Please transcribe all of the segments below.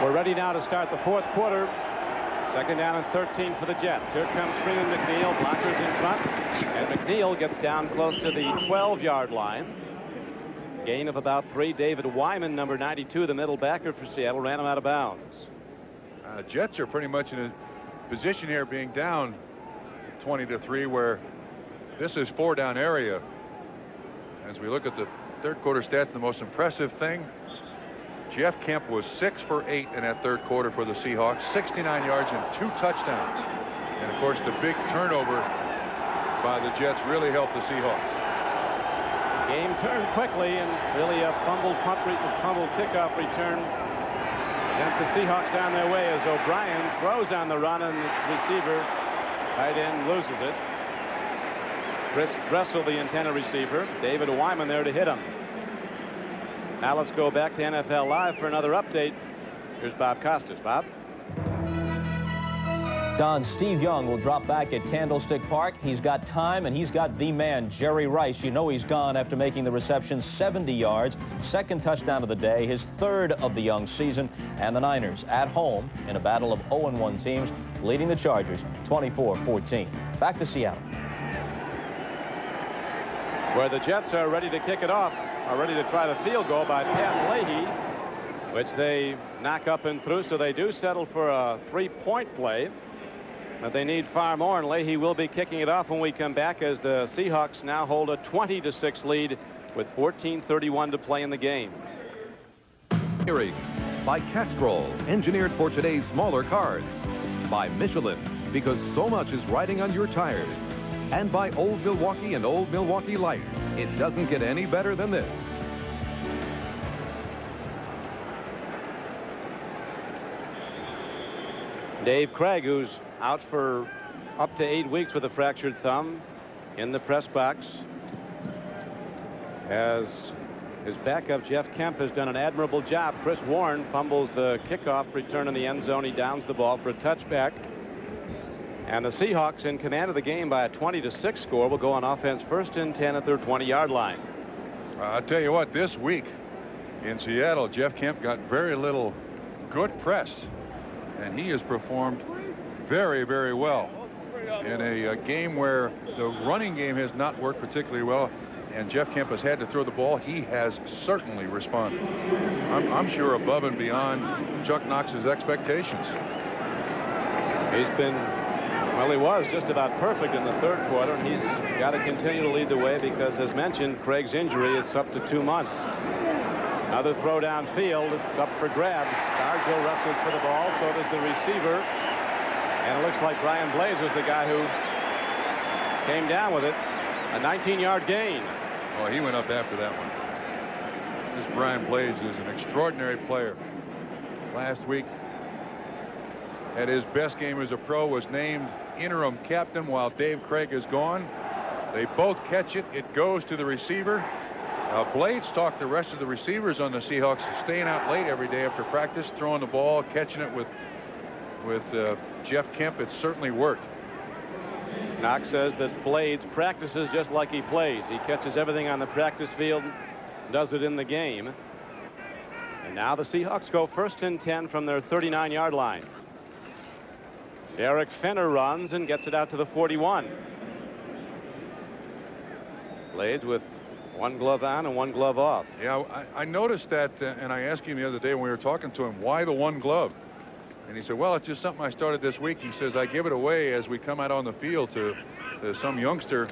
We're ready now to start the fourth quarter. Second down and 13 for the Jets. Here comes Freeman McNeil. Blockers in front. And McNeil gets down close to the 12-yard line. Gain of about 3. David Wyman, number 92, the middle backer for Seattle, ran him out of bounds. Jets are pretty much in a position here being down 20-3, where this is 4-down area. As we look at the third quarter stats, the most impressive thing, Jeff Kemp was 6 for 8 in that third quarter for the Seahawks, 69 yards and 2 touchdowns. And of course, the big turnover by the Jets really helped the Seahawks. Game turned quickly, and really a fumbled kickoff return sent the Seahawks on their way as O'Brien throws on the run, and its receiver, tight end, loses it. Chris Dressel, the intended receiver. David Wyman there to hit him. Now let's go back to NFL Live for another update. Here's Bob Costas. Bob? Don, Steve Young will drop back at Candlestick Park. He's got time, and he's got the man, Jerry Rice. You know he's gone after making the reception 70 yards. Second touchdown of the day, his third of the Young season. And the Niners at home in a battle of 0-1 teams, leading the Chargers 24-14. Back to Seattle, where the Jets are ready to kick it off, are ready to try the field goal by Pat Leahy, which they knock up and through, so they do settle for a 3-point play. But they need far more, and Leahy will be kicking it off when we come back, as the Seahawks now hold a 20-6 lead with 14:31 to play in the game. By Castrol, engineered for today's smaller cars. By Michelin, because so much is riding on your tires. And by Old Milwaukee and Old Milwaukee Light. It doesn't get any better than this. Dave Craig, who's out for up to 8 weeks with a fractured thumb, in the press box, as his backup Jeff Kemp has done an admirable job. Chris Warren fumbles the kickoff return in the end zone. He downs the ball for a touchback. And the Seahawks, in command of the game by a 20-6 score, will go on offense first and 10 at their 20-yard line. I'll tell you what, this week in Seattle, Jeff Kemp got very little good press, and he has performed very, very well in a game where the running game has not worked particularly well, and Jeff Kemp has had to throw the ball. He has certainly responded. I'm sure above and beyond Chuck Knox's expectations. He's been, well, he was just about perfect in the third quarter, and he's got to continue to lead the way because, as mentioned, Craig's injury is up to 2 months. Another throw downfield. It's up for grabs. Stargell wrestles for the ball. So does the receiver. And it looks like Brian Blaze was the guy who came down with it. A 19-yard gain. Oh, he went up after that one. This Brian Blaze is an extraordinary player. Last week, at his best game as a pro, was named interim captain while Dave Craig is gone. They both catch it. It goes to the receiver. Blades talked the rest of the receivers on the Seahawks staying out late every day after practice, throwing the ball, catching it with Jeff Kemp. It certainly worked. Knox says that Blades practices just like he plays. He catches everything on the practice field, does it in the game. And now the Seahawks go first and 10 from their 39-yard line. Derek Fenner runs and gets it out to the 41. Blades with one glove on and one glove off. Yeah, I noticed that, and I asked him the other day when we were talking to him, why the one glove? And he said, well, it's just something I started this week. He says, I give it away as we come out on the field to some youngster.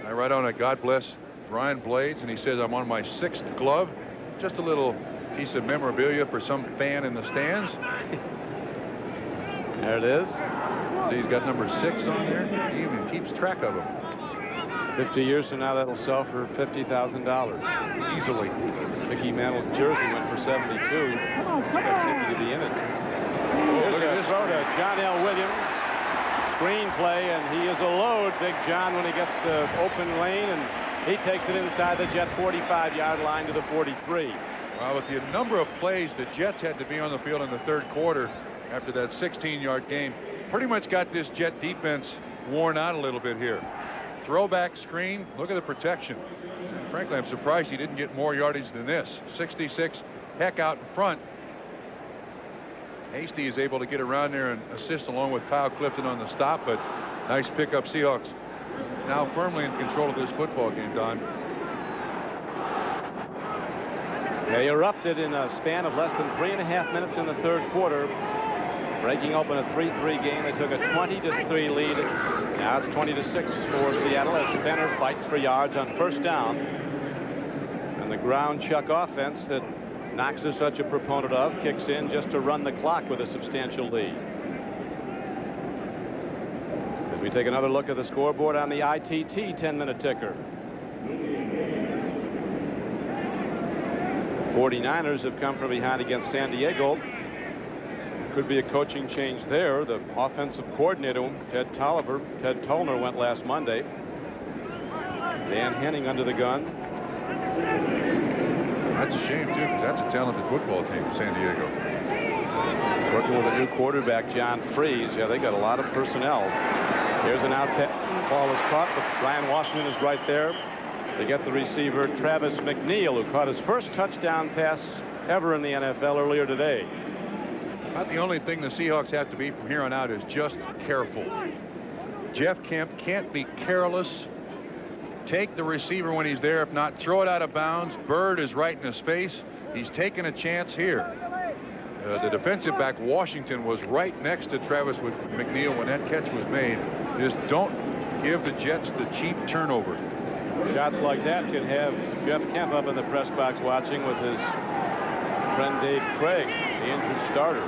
I write on it, God bless Brian Blades, and he says, I'm on my 6th glove. Just a little piece of memorabilia for some fan in the stands. There it is. See, he's got number 6 on there. He even keeps track of them. 50 years from now, that'll sell for $50,000. Easily. Mickey Mantle's jersey went for 72. Expect Mickey to be in it. Here's a throw to John L. Williams. Screenplay, and he is a load, Big John, when he gets the open lane, and he takes it inside the Jet 45-yard line to the 43. Well, with the number of plays the Jets had to be on the field in the third quarter after that 16-yard game, pretty much got this Jet defense worn out a little bit here. Throwback screen. Look at the protection. And frankly, I'm surprised he didn't get more yardage than this. 66. Heck out in front. Hasty is able to get around there and assist along with Kyle Clifton on the stop, but nice pickup. Seahawks now firmly in control of this football game, Don. They erupted in a span of less than 3.5 minutes in the third quarter, breaking open a 3-3 game. They took a 20-3 lead. Now it's 20-6 for Seattle as Benner fights for yards on first down. And the ground chuck offense that Knox is such a proponent of kicks in just to run the clock with a substantial lead. As we take another look at the scoreboard on the ITT 10-minute ticker. 49ers have come from behind against San Diego. Could be a coaching change there. The offensive coordinator, Ted Tollner, went last Monday. Dan Henning under the gun. That's a shame, too, because that's a talented football team, San Diego. Working with a new quarterback, John Freeze. Yeah, they got a lot of personnel. Here's an out ball is caught, but Brian Washington is right there. They get the receiver, Travis McNeil, who caught his first touchdown pass ever in the NFL earlier today. About the only thing the Seahawks have to be from here on out is just careful. Jeff Kemp can't be careless. Take the receiver when he's there. If not, throw it out of bounds. Bird is right in his face. He's taking a chance here. The defensive back, Washington, was right next to Travis with McNeil when that catch was made. Just don't give the Jets the cheap turnover. Shots like that could have Jeff Kemp up in the press box watching with his friend Dave Craig, the injured starter.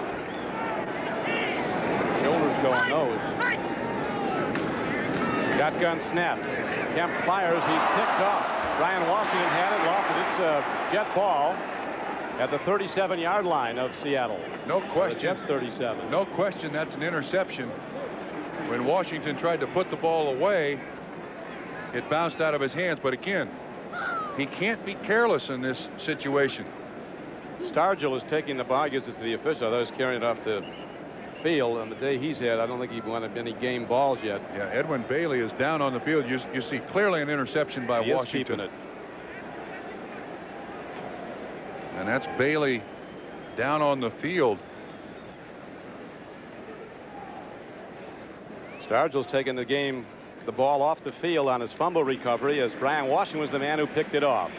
Shoulders going nose. Shotgun snap. Kemp fires. He's picked off. Brian Washington had it, lost it. It's a Jet ball at the 37-yard line of Seattle. No question. The Jets 37. No question that's an interception. When Washington tried to put the ball away, it bounced out of his hands. But again, he can't be careless in this situation. Stargell is taking the ball, gives it to the official. I thought he was carrying it off the field. On the day he's had, I don't think he won any game balls yet. Yeah, Edwin Bailey is down on the field. You see clearly an interception by Washington. Keeping it. And that's Bailey down on the field. Stargell's taking the ball off the field on his fumble recovery as Brian Washington was the man who picked it off.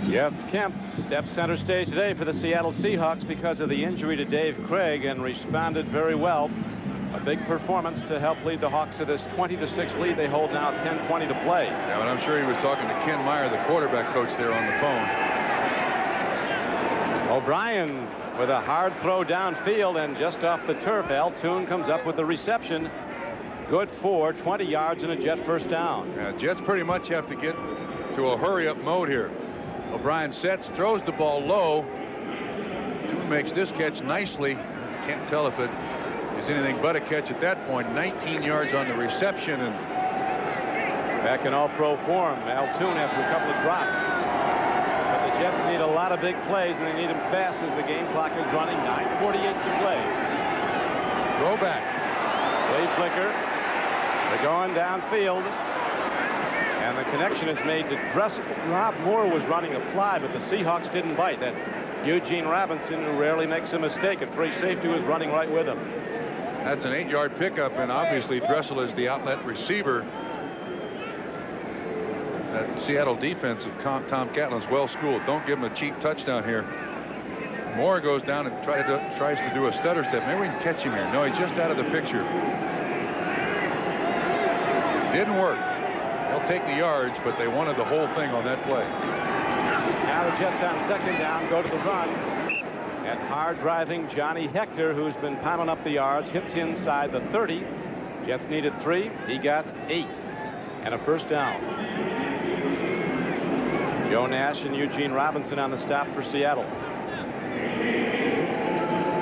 Jeff Kemp steps center stage today for the Seattle Seahawks because of the injury to Dave Craig and responded very well. A big performance to help lead the Hawks to this 20-6 lead they hold now, 10:20 to play. Yeah, but I'm sure he was talking to Ken Meyer, the quarterback coach, there on the phone. O'Brien with a hard throw downfield and just off the turf. Al Toon comes up with the reception. Good for 20 yards and a Jet first down. Yeah, Jets pretty much have to get to a hurry-up mode here. O'Brien sets, throws the ball low. Toon makes this catch nicely. Can't tell if it is anything but a catch at that point. 19 yards on the reception, and back in all-pro form. Al Toon after a couple of drops. But the Jets need a lot of big plays, and they need them fast as the game clock is running. 9:48 to play. Throwback. Play flicker. They're going downfield. And the connection is made to Dressel. Rob Moore was running a fly, but the Seahawks didn't bite. That Eugene Robinson, who rarely makes a mistake at free safety, was running right with him. That's an 8-yard pickup, and obviously Dressel is the outlet receiver. That Seattle defense of Tom Catlin's well schooled. Don't give him a cheap touchdown here. Moore goes down and tries to do a stutter step. Maybe we can catch him here. No, he's just out of the picture. Didn't work. They'll take the yards, but they wanted the whole thing on that play. Now the Jets on second down go to the run. And hard driving Johnny Hector, who's been pounding up the yards, hits inside the 30. Jets needed 3. He got 8. And a first down. Joe Nash and Eugene Robinson on the stop for Seattle.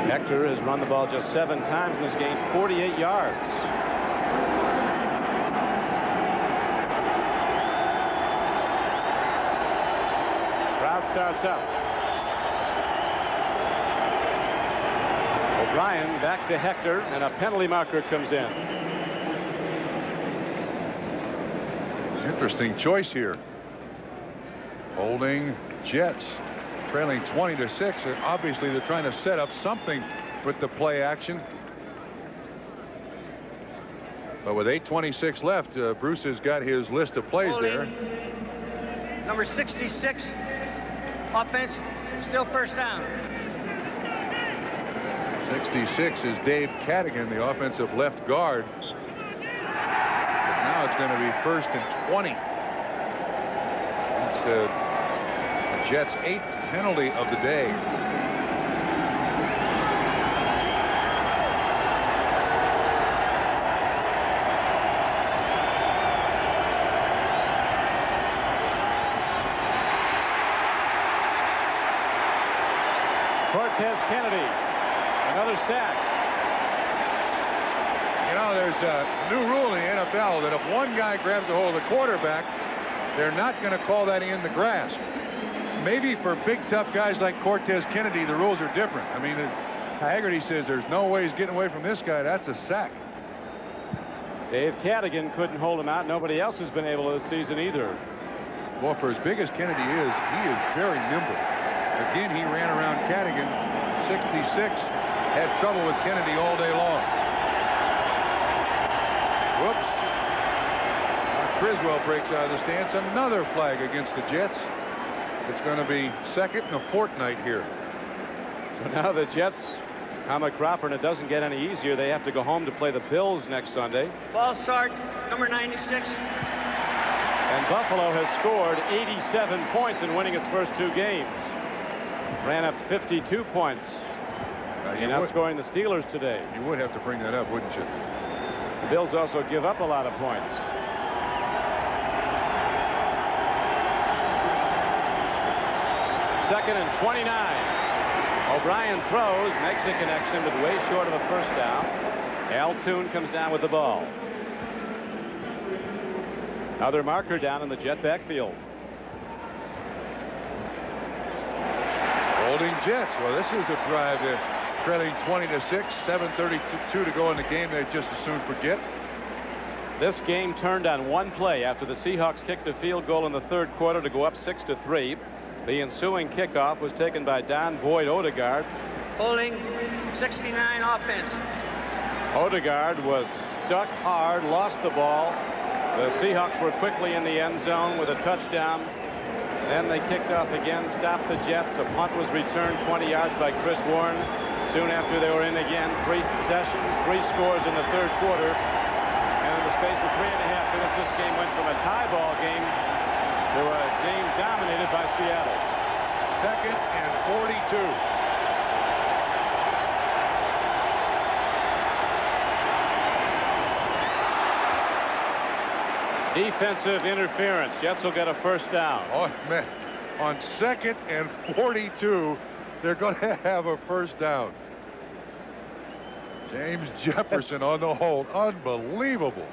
Hector has run the ball just 7 times and has gained 48 yards. Crowd starts up. O'Brien back to Hector, and a penalty marker comes in. Interesting choice here. Holding Jets. trailing 20-6. Obviously, they're trying to set up something with the play action. But with 8:26 left, Bruce has got his list of plays there. Number 66, offense, still first down. 66 is Dave Cadigan, the offensive left guard. But now it's going to be 1st and 20. That's the Jets' 8th penalty of the day. Cortez Kennedy, another sack. You know, there's a new rule in the NFL that if one guy grabs a hold of the quarterback, they're not going to call that in the grasp. Maybe for big, tough guys like Cortez Kennedy, the rules are different. I mean, Haggerty says there's no way he's getting away from this guy. That's a sack. Dave Cadigan couldn't hold him out. Nobody else has been able this season either. Well, for as big as Kennedy is, he is very nimble. Again, he ran around Cadigan. 66 had trouble with Kennedy all day long. Whoops. Criswell breaks out of the stance. Another flag against the Jets. It's going to be 2nd and a fortnight here. So now the Jets come a cropper, and it doesn't get any easier. They have to go home to play the Bills next Sunday. Ball start, number 96. And Buffalo has scored 87 points in winning its first 2 games. Ran up 52 points in outscoring the Steelers today. You would have to bring that up, wouldn't you? The Bills also give up a lot of points. Second and 29. O'Brien throws, makes a connection, but way short of a first down. Al Toon comes down with the ball. Another marker down in the Jet backfield. Holding Jets. Well, this is a drive that trailing 20-6, 7:32 to go in the game. They just as soon forget. This game turned on one play after the Seahawks kicked a field goal in the 3rd quarter to go up 6-3. The ensuing kickoff was taken by Don Boyd Odegaard. Holding 69 offense. Odegaard was stuck hard, lost the ball. The Seahawks were quickly in the end zone with a touchdown. Then they kicked off again, stopped the Jets. A punt was returned 20 yards by Chris Warren. Soon after they were in again. 3 possessions, 3 scores in the 3rd quarter. And in the space of 3.5 minutes, this game went from a tie ball game to a game dominated by Seattle. 2nd and 42. Defensive interference. Jets will get a first down. Oh, man. On 2nd and 42, they're going to have a first down. James Jefferson on the hold. Unbelievable.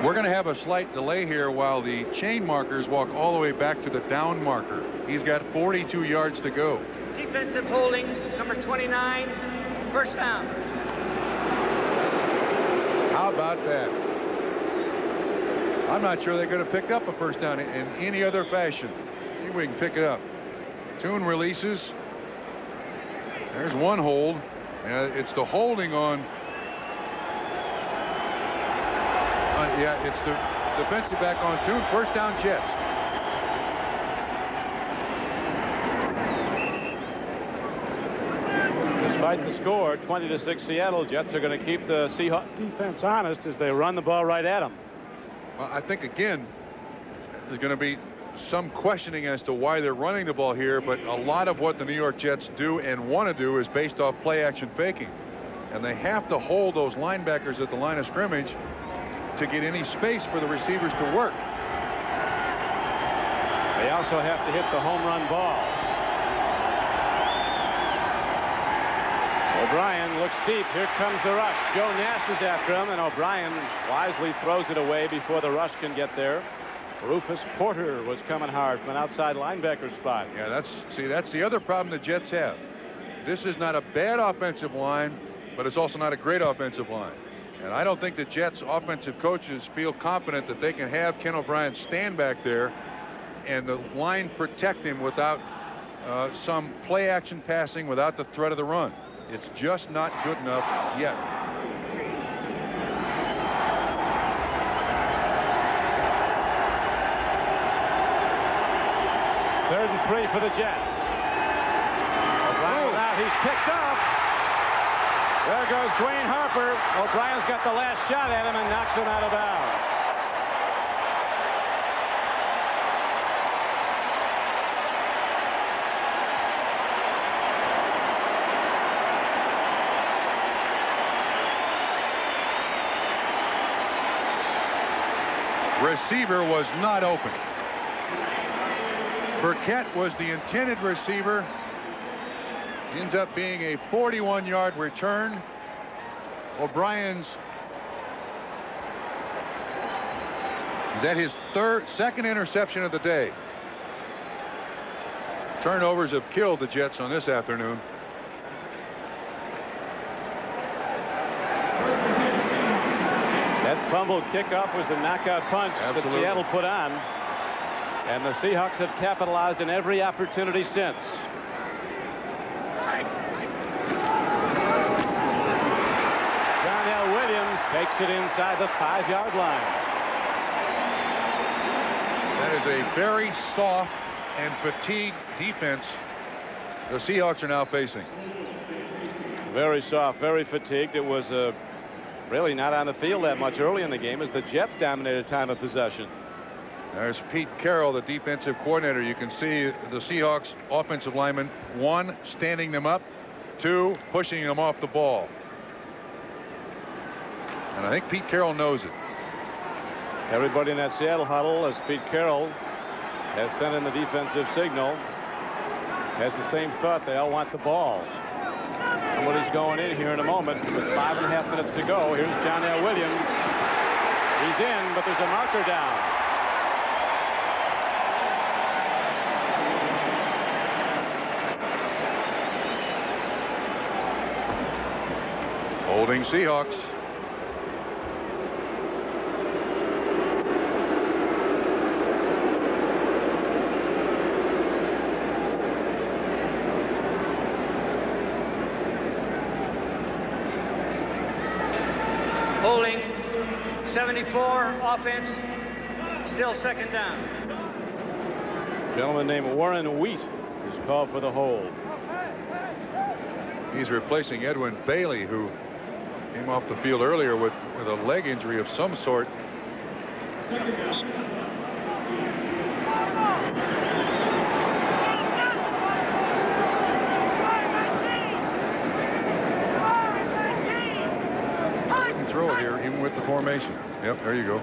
We're going to have a slight delay here while the chain markers walk all the way back to the down marker. He's got 42 yards to go. Defensive holding, number 29, first down. How about that? I'm not sure they could have picked up a first down in any other fashion. See if we can pick it up. Toon releases. There's one hold. It's the holding on. Yeah, it's the defensive back on Toon. First down, Jets. Despite the score, 20-6 Seattle, Jets are going to keep the Seahawks defense honest as they run the ball right at them. Well, I think, again, there's going to be some questioning as to why they're running the ball here, but a lot of what the New York Jets do and want to do is based off play-action faking. And they have to hold those linebackers at the line of scrimmage to get any space for the receivers to work. They also have to hit the home run ball. O'Brien looks deep. Here comes the rush. Joe Nash is after him, and O'Brien wisely throws it away before the rush can get there. Rufus Porter was coming hard from an outside linebacker spot. Yeah, that's the other problem the Jets have. This is not a bad offensive line, but it's also not a great offensive line. And I don't think the Jets offensive coaches feel confident that they can have Ken O'Brien stand back there and the line protect him without some play action passing, without the threat of the run. It's just not good enough yet. Third and 3 for the Jets. O'Brien out. He's picked off. There goes Dwayne Harper. O'Brien's got the last shot at him and knocks him out of bounds. Receiver was not open. Burkett was the intended receiver. Ends up being a 41-yard return. O'Brien's is that his second interception of the day. Turnovers have killed the Jets on this afternoon. That fumbled kickoff was the knockout punch that Seattle put on. And the Seahawks have capitalized in every opportunity since. John Williams takes it inside the 5-yard line. That is a very soft and fatigued defense the Seahawks are now facing. Very soft, very fatigued. It was really not on the field that much early in the game as the Jets dominated time of possession. There's Pete Carroll, the defensive coordinator. You can see the Seahawks offensive linemen, 1, standing them up, 2, pushing them off the ball. And I think Pete Carroll knows it. Everybody in that Seattle huddle, as Pete Carroll has sent in the defensive signal, has the same thought. They all want the ball. Somebody's going in here in a moment with 5.5 minutes to go. Here's John L. Williams. He's in, but there's a marker down. Holding Seahawks. Holding 74, offense, still second down. A gentleman named Warren Wheat is called for the hold. He's replacing Edwin Bailey, who came off the field earlier with a leg injury of some sort. Couldn't throw it here, even with the formation. Yep, there you go.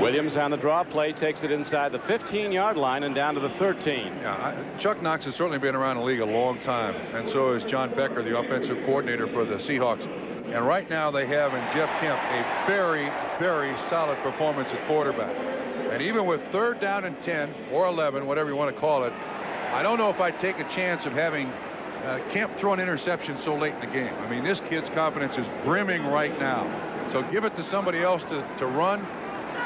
Williams on the draw play takes it inside the 15-yard line and down to the 13. Yeah, Chuck Knox has certainly been around the league a long time, and so is John Becker, the offensive coordinator for the Seahawks. And right now they have in Jeff Kemp a very, very solid performance at quarterback. And even with 3rd down and 10 or 11, whatever you want to call it, I don't know if I'd take a chance of having Kemp throw an interception so late in the game. I mean, this kid's confidence is brimming right now. So give it to somebody else to run.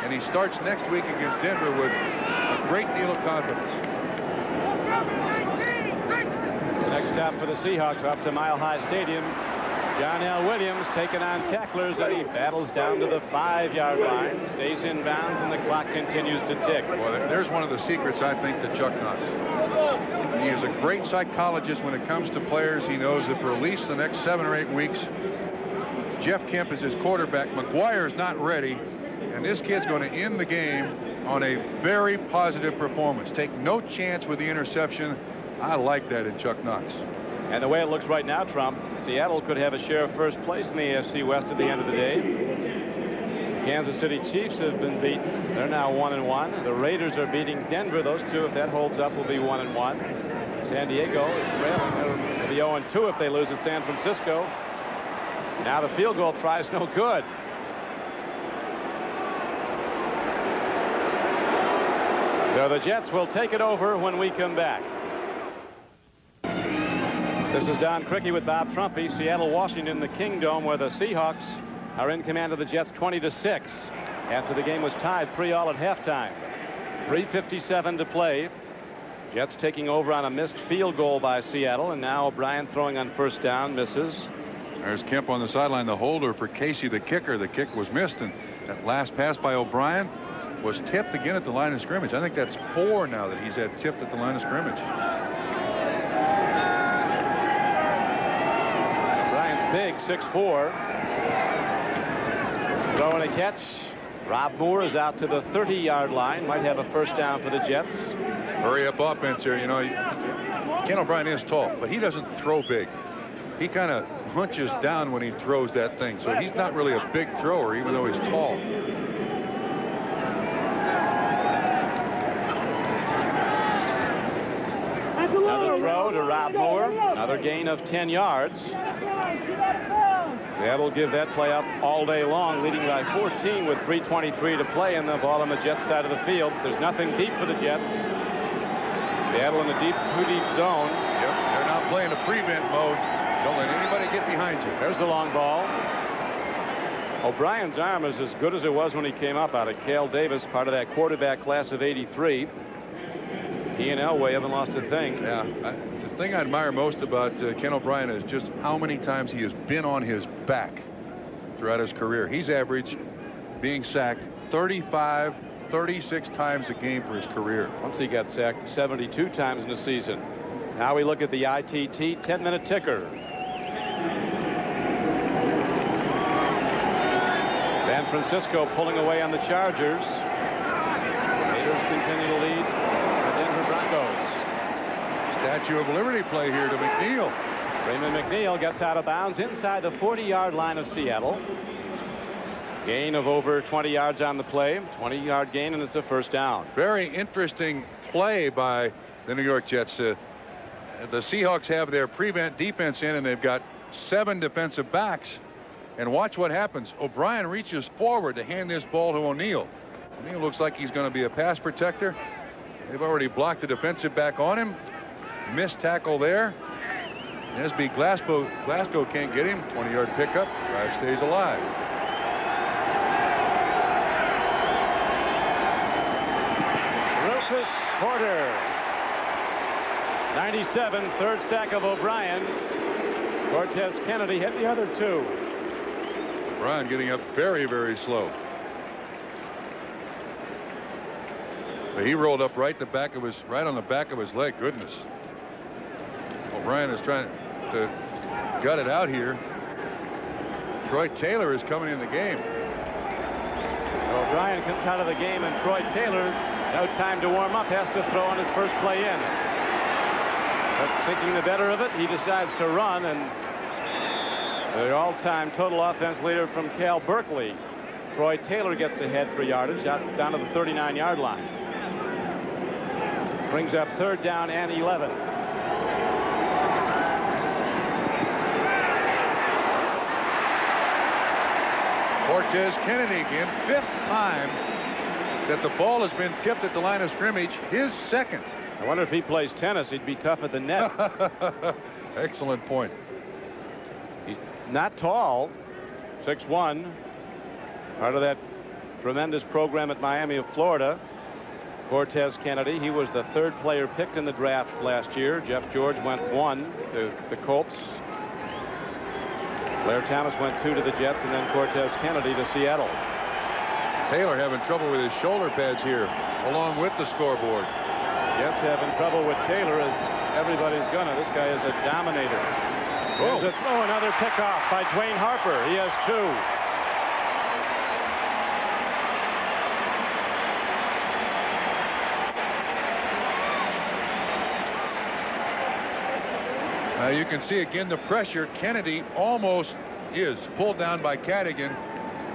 And he starts next week against Denver with a great deal of confidence. The next stop for the Seahawks up to Mile High Stadium. John L. Williams taking on tacklers, and he battles down to the 5-yard line, stays in bounds, and the clock continues to tick. Well, there's one of the secrets, I think, to Chuck Knox. He is a great psychologist when it comes to players. He knows that for at least the next 7 or 8 weeks, Jeff Kemp is his quarterback. McGuire's not ready. And this kid's going to end the game on a very positive performance. Take no chance with the interception. I like that in Chuck Knox. And the way it looks right now, Trump, Seattle could have a share of first place in the AFC West at the end of the day. Kansas City Chiefs have been beaten. They're now 1-1. The Raiders are beating Denver. Those two, if that holds up, will be 1-1. San Diego is trailing. They'll be 0-2 if they lose at San Francisco. Now the field goal try is no good. So the Jets will take it over when we come back. This is Don Criqui with Bob Trumpy. Seattle, Washington, the Kingdome, where the Seahawks are in command of the Jets 20-6. After the game was tied 3-3 at halftime. 3:57 to play. Jets taking over on a missed field goal by Seattle, and now O'Brien throwing on first down, misses. There's Kemp on the sideline, the holder for Casey, the kicker. The kick was missed, and that last pass by O'Brien was tipped again at the line of scrimmage. I think that's 4 now that he's had tipped at the line of scrimmage. O'Brien's big, 6'4". Throw and a catch. Rob Moore is out to the 30-yard line. Might have a first down for the Jets. Hurry up offense here. You know, Ken O'Brien is tall, but he doesn't throw big. He kind of hunches down when he throws that thing. So he's not really a big thrower, even though he's tall. Another throw to Rob Moore. Another gain of 10 yards. Seattle will give that play up all day long, leading by 14 with 3:23 to play, and the ball on the Jets side of the field. There's nothing deep for the Jets. Seattle in a too deep zone. Yep, they're now playing a prevent mode. Don't let anybody get behind you. There's the long ball. O'Brien's arm is as good as it was when he came up out of Cale Davis, part of that quarterback class of '83. He and Elway haven't lost a thing. Yeah, the thing I admire most about Ken O'Brien is just how many times he has been on his back throughout his career. He's averaged being sacked 35, 36 times a game for his career. Once he got sacked 72 times in the season. Now we look at the ITT 10-minute ticker. San Francisco pulling away on the Chargers. Raiders continue to lead the Denver Broncos. Statue of Liberty play here to McNeil. Raymond McNeil gets out of bounds inside the 40-yard line of Seattle. Gain of over 20 yards on the play. 20-yard gain, and it's a first down. Very interesting play by the New York Jets. The Seahawks have their prevent defense in, and they've got 7 defensive backs. And watch what happens. O'Brien reaches forward to hand this ball to O'Neal. O'Neal looks like he's going to be a pass protector. They've already blocked the defensive back on him. Missed tackle there. SB Glasgow can't get him. 20-yard pickup. Drive stays alive. Rufus Porter. 97, third sack of O'Brien. Cortez Kennedy hit the other 2. O'Brien getting up very, very slow. But he rolled up right on the back of his leg. Goodness. O'Brien is trying to gut it out here. Troy Taylor is coming in the game. O'Brien comes out of the game, and Troy Taylor, no time to warm up, has to throw on his first play in. But thinking the better of it, he decides to run, and the all-time total offense leader from Cal Berkeley, Troy Taylor, gets ahead for yardage out down to the 39-yard line. Brings up third down and 11. Cortez Kennedy again, 5th time that the ball has been tipped at the line of scrimmage, his 2nd. I wonder if he plays tennis, he'd be tough at the net. Excellent point. He's not tall, 6'1", part of that tremendous program at Miami of Florida. Cortez Kennedy, he was the 3rd player picked in the draft last year. Jeff George went 1 to the Colts. Blair Thomas went 2 to the Jets, and then Cortez Kennedy to Seattle. Taylor having trouble with his shoulder pads here, along with the scoreboard. Jets having trouble with Taylor, as everybody's gonna. This guy is a dominator. There's a throw, another pickoff by Dwayne Harper. He has 2. You can see again the pressure. Kennedy almost is pulled down by Cadigan.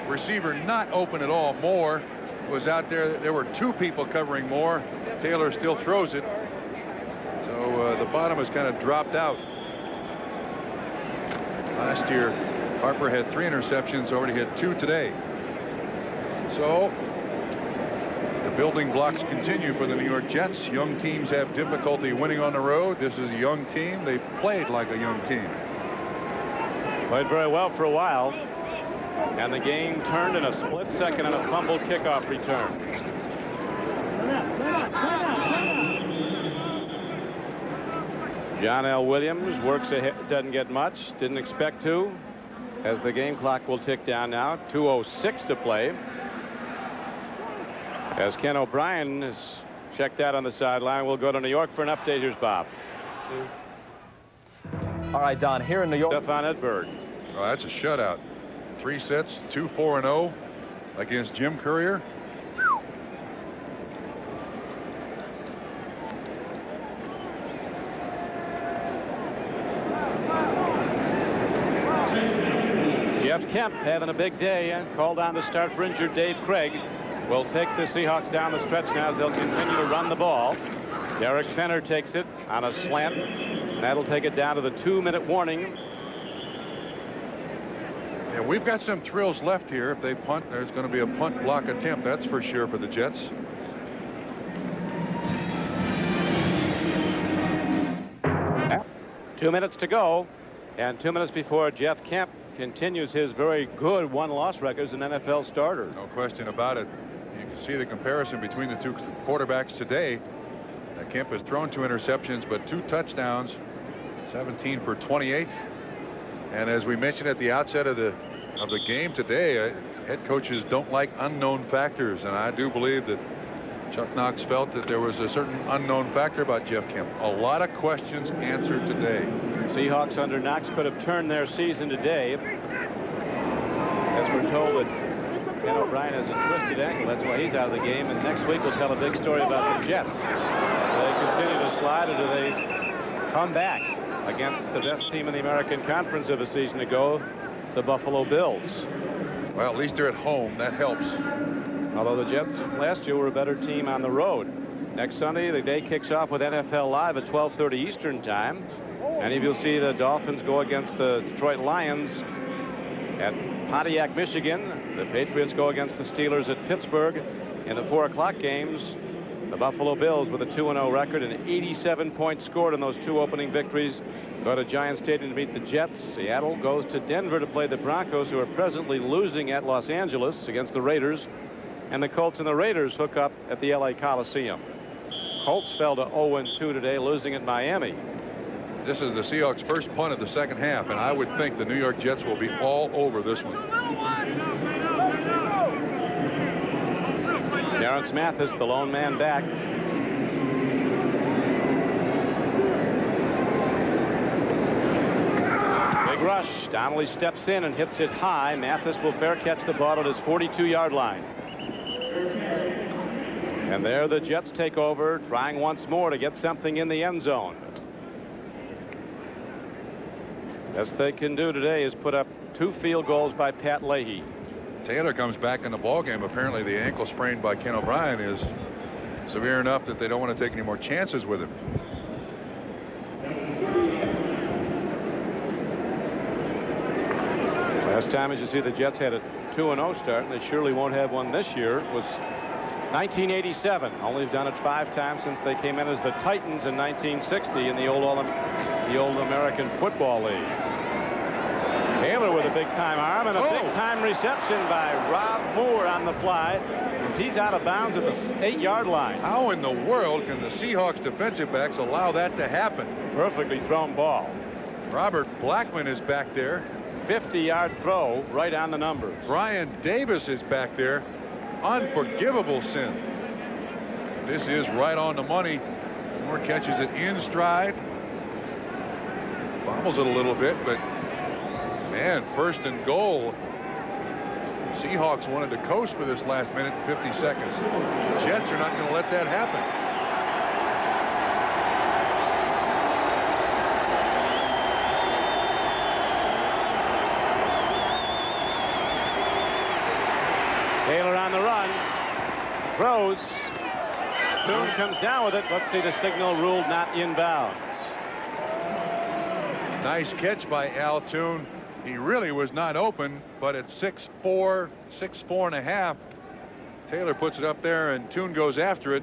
Receiver not open at all. Moore was out there. There were 2 people covering Moore. Taylor still throws it. So the bottom has kind of dropped out. Last year, Harper had 3 interceptions, already had 2 today. So The building blocks continue for the New York Jets. Young teams have difficulty winning on the road. This is a young team. They played like a young team. Played very well for a while. And the game turned in a split second on a fumbled kickoff return. John L. Williams works ahead, doesn't get much, didn't expect to, as the game clock will tick down now. 2:06 to play. As Ken O'Brien is checked out on the sideline, we'll go to New York for an update. Here's Bob. All right, Don, here in New York. Stefan Edberg. Oh, that's a shutout. 3 sets, 2-4-0 against Jim Courier. Jeff Kemp having a big day and called on to start for injured Dave Craig. Will take the Seahawks down the stretch now as they'll continue to run the ball. Derek Fenner takes it on a slant. That'll take it down to the 2-minute warning. Yeah, we've got some thrills left here. If they punt, there's going to be a punt block attempt. That's for sure for the Jets. Yeah. 2 minutes to go. And 2 minutes before Jeff Kemp continues his very good one-loss record as an NFL starter. No question about it. You can see the comparison between the two quarterbacks today. Kemp has thrown 2 interceptions, but 2 touchdowns, 17 for 28. And as we mentioned at the outset of the game today, head coaches don't like unknown factors, and I do believe that Chuck Knox felt that there was a certain unknown factor about Jeff Kemp. A lot of questions answered today. Seahawks under Knox could have turned their season today. As we're told that Ken O'Brien has a twisted ankle. That's why he's out of the game. And next week we'll tell a big story about the Jets. Do they continue to slide, or do they come back against the best team in the American Conference of a season ago, the Buffalo Bills? Well, at least they're at home. That helps. Although the Jets last year were a better team on the road. Next Sunday, the day kicks off with NFL Live at 12:30 Eastern Time. And if you'll see the Dolphins go against the Detroit Lions at Pontiac, Michigan. The Patriots go against the Steelers at Pittsburgh. In the 4 o'clock games, the Buffalo Bills with a 2-0 record and 87 points scored in those 2 opening victories go to Giant Stadium to meet the Jets. Seattle goes to Denver to play the Broncos, who are presently losing at Los Angeles against the Raiders. And the Colts and the Raiders hook up at the LA Coliseum. Colts fell to 0-2 today, losing at Miami. This is the Seahawks' first punt of the second half, and I would think the New York Jets will be all over this one. Terrence Mathis, the lone man back. Big rush. Donnelly steps in and hits it high. Mathis will fair catch the ball at his 42-yard line. And there the Jets take over, trying once more to get something in the end zone. Best they can do today is put up 2 field goals by Pat Leahy. Taylor comes back in the ballgame. Apparently the ankle sprain by Ken O'Brien is severe enough that they don't want to take any more chances with him. Last time, as you see, the Jets had a 2-0 start, and they surely won't have one this year. It was 1987. Only done it 5 times since they came in as the Titans in 1960 in the old American Football League. Taylor with a big-time arm and a big-time reception by Rob Moore on the fly, as he's out of bounds at the 8-yard line. How in the world can the Seahawks defensive backs allow that to happen? Perfectly thrown ball. Robert Blackman is back there. 50-yard throw right on the numbers. Brian Davis is back there. Unforgivable sin. This is right on the money. Moore catches it in stride. Bobbles it a little bit, but man, 1st and goal. Seahawks wanted to coast for this last minute and 50 seconds. Jets are not going to let that happen. Taylor on the run. Throws. Toon comes down with it. Let's see the signal ruled not inbounds. Nice catch by Al Toon. He really was not open, but at 6'4", 6'4 and a half, Taylor puts it up there, and Toon goes after it.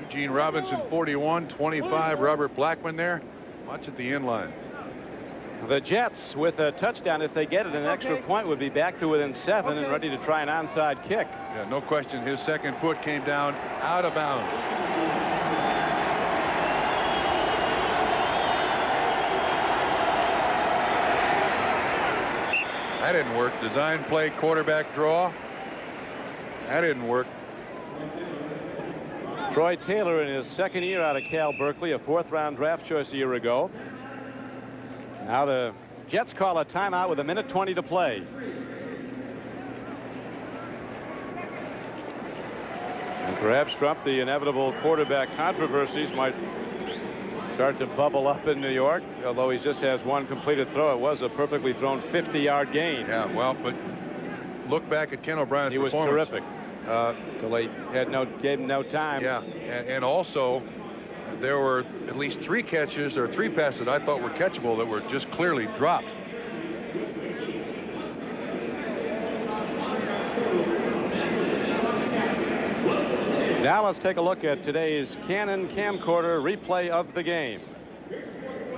Eugene Robinson 41, 25. Robert Blackman there. Watch at the end line. The Jets, with a touchdown, if they get it, an extra point would be back to within 7 and ready to try an onside kick. Yeah, no question. His second foot came down out of bounds. That didn't work. Design play, quarterback draw. That didn't work. Troy Taylor in his second year out of Cal Berkeley, a 4th-round draft choice a year ago. Now the Jets call a timeout with 1:20 to play. And perhaps, Trump, the inevitable quarterback controversies might start to bubble up in New York, although he just has one completed throw. It was a perfectly thrown 50-yard gain. Yeah, well, but look back at Ken O'Brien's performance. He was terrific. Till they gave him no time. Yeah, and also there were at least 3 catches or 3 passes that I thought were catchable that were just clearly dropped. Now let's take a look at today's Canon camcorder replay of the game.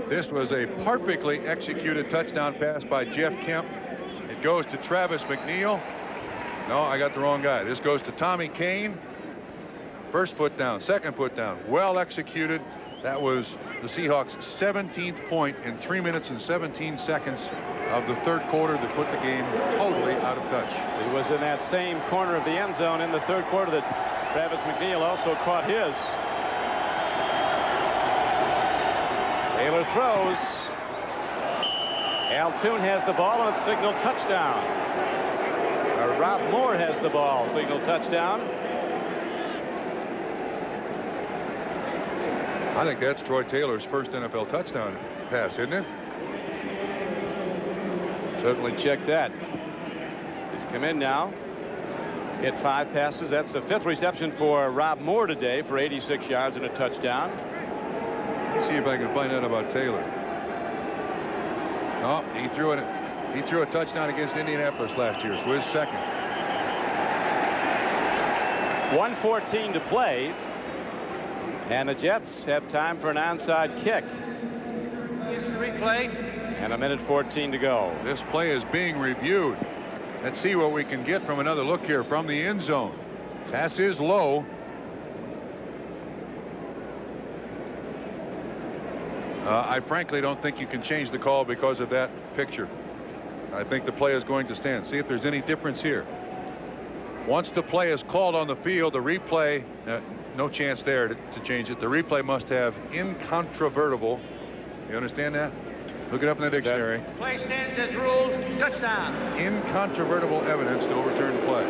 This was a perfectly executed touchdown pass by Jeff Kemp. It goes to Travis McNeil. No, I got the wrong guy. This goes to Tommy Kane. First foot down, second foot down. Well executed. That was the Seahawks' 17th point in 3 minutes and 17 seconds of the third quarter that put the game totally out of touch. He was in that same corner of the end zone in the third quarter that Travis McNeil also caught his. Taylor throws. Al Toon has the ball and it's signaled touchdown. Rob Moore has the ball, signaled touchdown. I think that's Troy Taylor's first NFL touchdown pass, isn't it? Certainly check that. He's come in now. Hit 5 passes. That's the 5th reception for Rob Moore today for 86 yards and a touchdown. Let's see if I can find out about Taylor. Oh, he threw a touchdown against Indianapolis last year. So his second. 1:14 to play. And the Jets have time for an onside kick. Here's the replay. And 1:14 to go. This play is being reviewed. Let's see what we can get from another look here from the end zone. Pass is low. I frankly don't think you can change the call because of that picture. I think the play is going to stand. See if there's any difference here. Once the play is called on the field, the replay, no chance there to change it. The replay must have incontrovertible. You understand that? Look it up in the dictionary. Play stands as ruled. Touchdown. Incontrovertible evidence to overturn the play.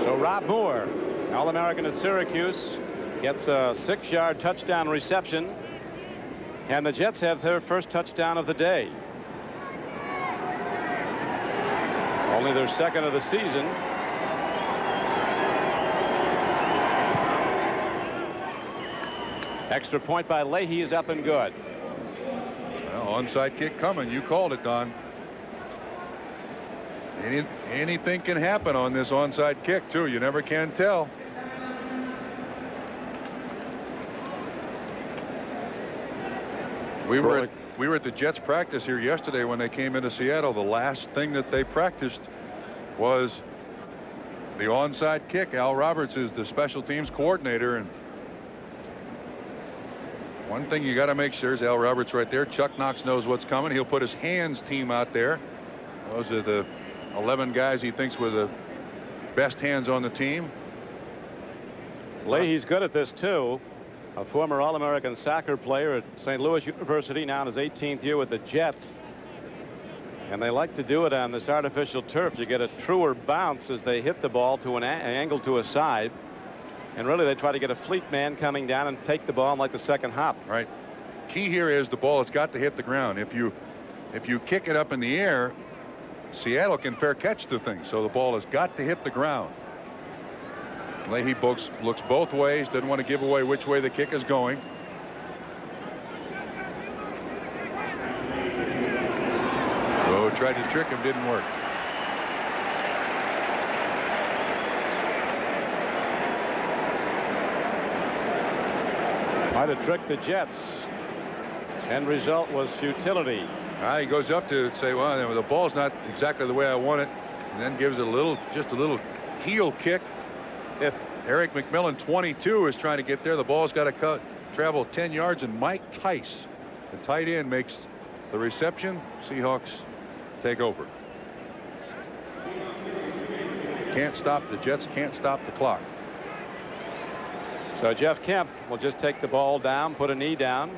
So Rob Moore, All-American at Syracuse, gets a 6-yard touchdown reception. And the Jets have their first touchdown of the day. Only their second of the season. Extra point by Leahy is up and good. Well, onside kick coming. You called it, Don. Anything can happen on this onside kick, too. You never can tell. We were at the Jets practice here yesterday when they came into Seattle. The last thing that they practiced was the onside kick. Al Roberts is the special teams coordinator, and one thing you got to make sure is Al Roberts right there. Chuck Knox knows what's coming. He'll put his hands team out there. Those are the 11 guys he thinks were the best hands on the team. Leahy's good at this too. A former All-American soccer player at St. Louis University, now in his 18th year with the Jets. And they like to do it on this artificial turf. You get a truer bounce as they hit the ball to an angle to a side. And really, they try to get a fleet man coming down and take the ball in like the second hop. Right. Key here is the ball has got to hit the ground. If you kick it up in the air, Seattle can fair catch the thing. So the ball has got to hit the ground. Leahy looks both ways. Doesn't want to give away which way the kick is going. Oh, tried to trick him. Didn't work. Might have tricked the Jets. End result was futility. He goes up to say, well, the ball's not exactly the way I want it, and then gives it just a little heel kick. If Eric McMillan, 22, is trying to get there, the ball's got to travel 10 yards, and Mike Tice, the tight end, makes the reception. Seahawks take over. The Jets can't stop the clock. So Jeff Kemp will just take the ball down, put a knee down.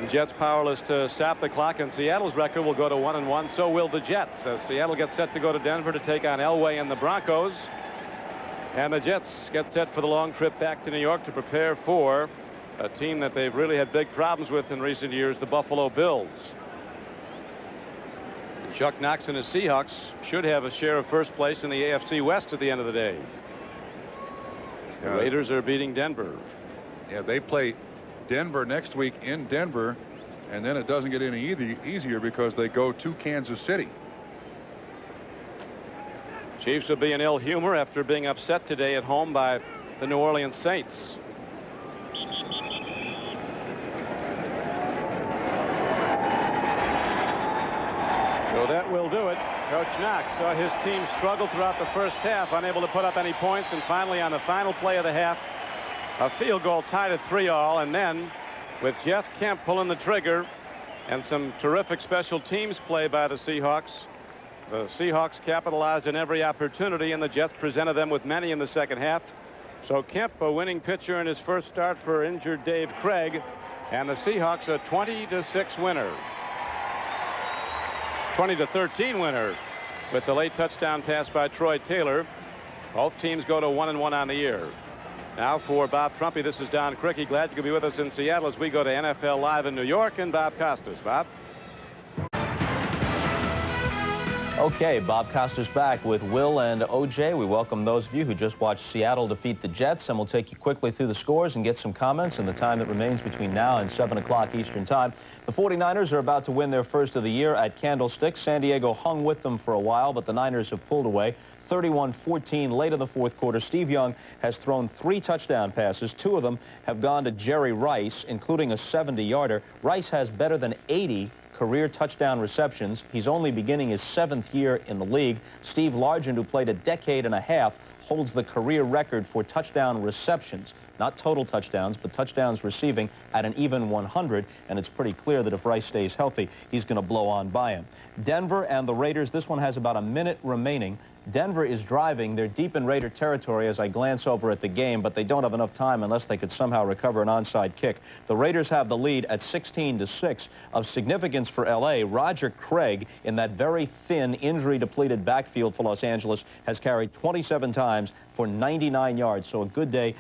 The Jets powerless to stop the clock, and Seattle's record will go to 1-1. So will the Jets, as Seattle gets set to go to Denver to take on Elway and the Broncos. And the Jets get set for the long trip back to New York to prepare for a team that they've really had big problems with in recent years, the Buffalo Bills. Chuck Knox and his Seahawks should have a share of first place in the AFC West at the end of the day. The Raiders are beating Denver. Yeah, they play Denver next week in Denver, and then it doesn't get any easier because they go to Kansas City. Chiefs will be in ill humor after being upset today at home by the New Orleans Saints. So that will do it. Coach Knox saw his team struggle throughout the first half, unable to put up any points, and finally on the final play of the half, a field goal tied at 3-all, and then with Jeff Kemp pulling the trigger and some terrific special teams play by the Seahawks capitalized on every opportunity, and the Jets presented them with many in the second half. So Kemp, a winning pitcher in his first start for injured Dave Craig, and the Seahawks a 20-6 winner. 20-13 winner with the late touchdown pass by Troy Taylor. Both teams go to 1-1 on the year. Now for Bob Trumpy, this is Don Crickey. Glad you could be with us in Seattle as we go to NFL Live in New York, and Bob Costas. Bob? Okay, Bob Costas back with Will and OJ. We welcome those of you who just watched Seattle defeat the Jets, and we'll take you quickly through the scores and get some comments in the time that remains between now and 7 o'clock Eastern time. The 49ers are about to win their first of the year at Candlestick. San Diego hung with them for a while, but the Niners have pulled away 31-14 late in the fourth quarter. Steve Young has thrown 3 touchdown passes. 2 of them have gone to Jerry Rice, including a 70-yarder. Rice has better than 80 career touchdown receptions. He's only beginning his 7th year in the league. Steve Largent, who played a decade and a half, holds the career record for touchdown receptions. Not total touchdowns, but touchdowns receiving at an even 100, and it's pretty clear that if Rice stays healthy, he's going to blow on by him. Denver and the Raiders, this one has about a minute remaining. Denver is driving. They're deep in Raider territory as I glance over at the game, but they don't have enough time unless they could somehow recover an onside kick. The Raiders have the lead at 16-6. Of significance for L.A., Roger Craig, in that very thin, injury-depleted backfield for Los Angeles, has carried 27 times for 99 yards. So a good day